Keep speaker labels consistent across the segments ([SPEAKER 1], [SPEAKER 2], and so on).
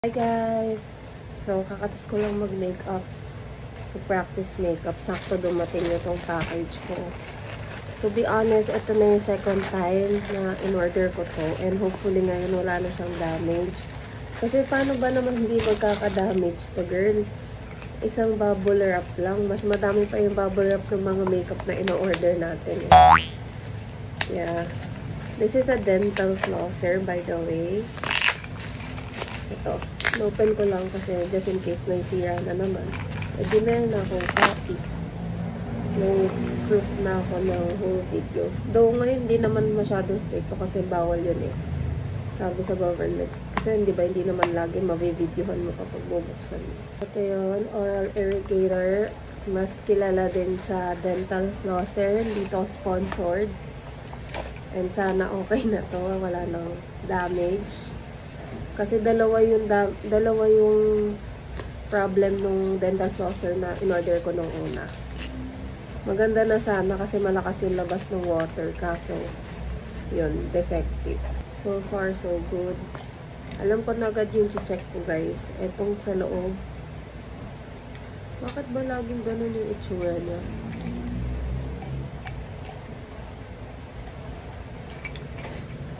[SPEAKER 1] Hi guys! So, kakatas ko lang mag-makeup. To-practice makeup. Sakto dumating itong package ko. To be honest, ito na yung second time na in-order ko to. And hopefully ngayon wala na siyang damage. Kasi paano ba naman hindi magkaka-damage to, girl? Isang bubble wrap lang. Mas madami pa yung bubble wrap ng mga makeup na in-order natin. Yeah. This is a dental flosser, by the way. Ito. Open ko lang kasi just in case may sira na naman. E di meron na akong copy. May proof na ako ng whole video. Though ngayon hindi naman masyadong stricto kasi bawal yun eh. Sabi sa government. Kasi hindi naman lagi mavivideohan mo kapag bubuksan mo. Ito yun, oral irrigator. Mas kilala din sa dental flosser. Dito sponsored. And sana okay na to. Wala nang damage. Kasi dalawa yung problem nung dental flosser na in-order ko nung una. Maganda na sana kasi malakas yung labas ng water. Kaso, yun, defective. So far, so good. Alam ko na agad yung check ko, guys. Etong sa loob. Bakit ba laging ganun yung itsura niya?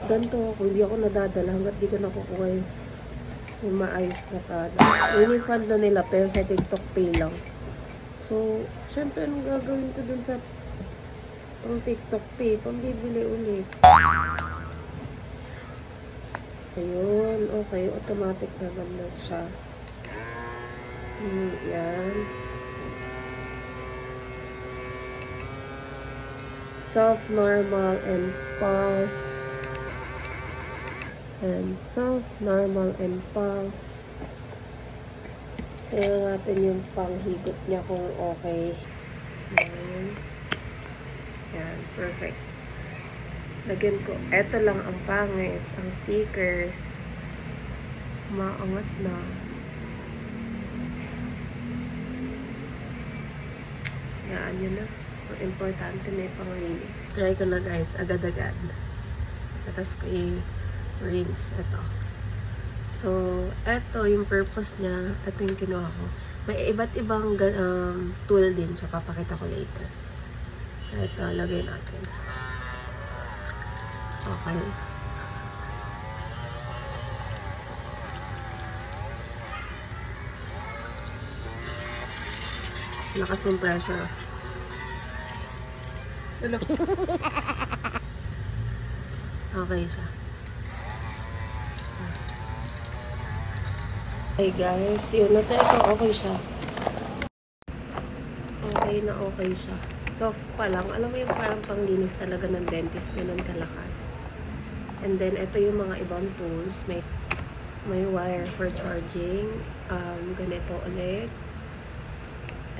[SPEAKER 1] Ganito ako, hindi ako nadadala hanggat di ko nakukuha yung maayos na product. Refund na nila pero sa TikTok Pay lang. So, syempre anong gagawin ko dun sa pang TikTok Pay? Pambibili ulit. Ayun, okay. Automatic naman na siya. Yan. Soft, normal, and pulse. And soft, normal, and pulse. Tingnan natin yung panghigot niya kung okay. Yan, perfect. Lagyan ko. Eto lang ang pangit. Ang sticker. Maangat na. Yan, yun na. Ang importante may panglinis. Try ko na guys, agad-agad. Tapos ko rinse ito. So, ito yung purpose niya. Ito yung kinuha ko. May iba't ibang tool din siya. Papakita ko later. Ito, lagay natin. Okay. Lakas ng pressure. Okay siya. Hey guys, yun na ito, okay siya. Okay siya. Soft pa lang. Alam mo yung parang panglinis talaga ng dentist, ganun kalakas. And then, ito yung mga ibang tools. May wire for charging. Ganito ulit.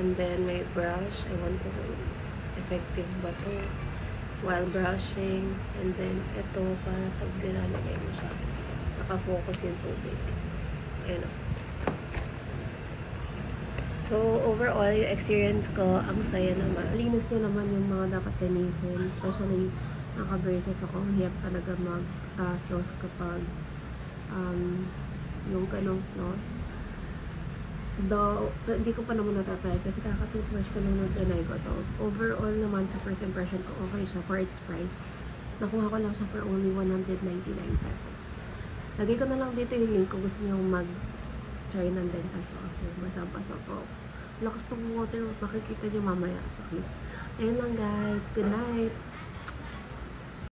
[SPEAKER 1] And then, may brush. Ewan ko kung effective ba to while brushing. And then, ito, para pag nilalagay mo siya, nakafocus yung tubig. Ayun o. So, overall, yung experience ko, ang saya naman. Linis nyo naman yung mga dapat linisin. Especially, naka-braces ako. Hirap talaga mag-floss kapag yung ganong floss. Though, hindi ko pa naman natatry kasi kaka-toothbrush ko lang nag-try ko to. Overall naman, sa first impression ko, okay siya for its price. Nakuha ko lang siya for only 199 pesos. Lagay ko na lang dito yung link kung gusto nyo mag-try ng dental flosser. Basa-basa po. Lakas ng water, makikita nyo mamaya sa clip. Ayun lang guys. Good night!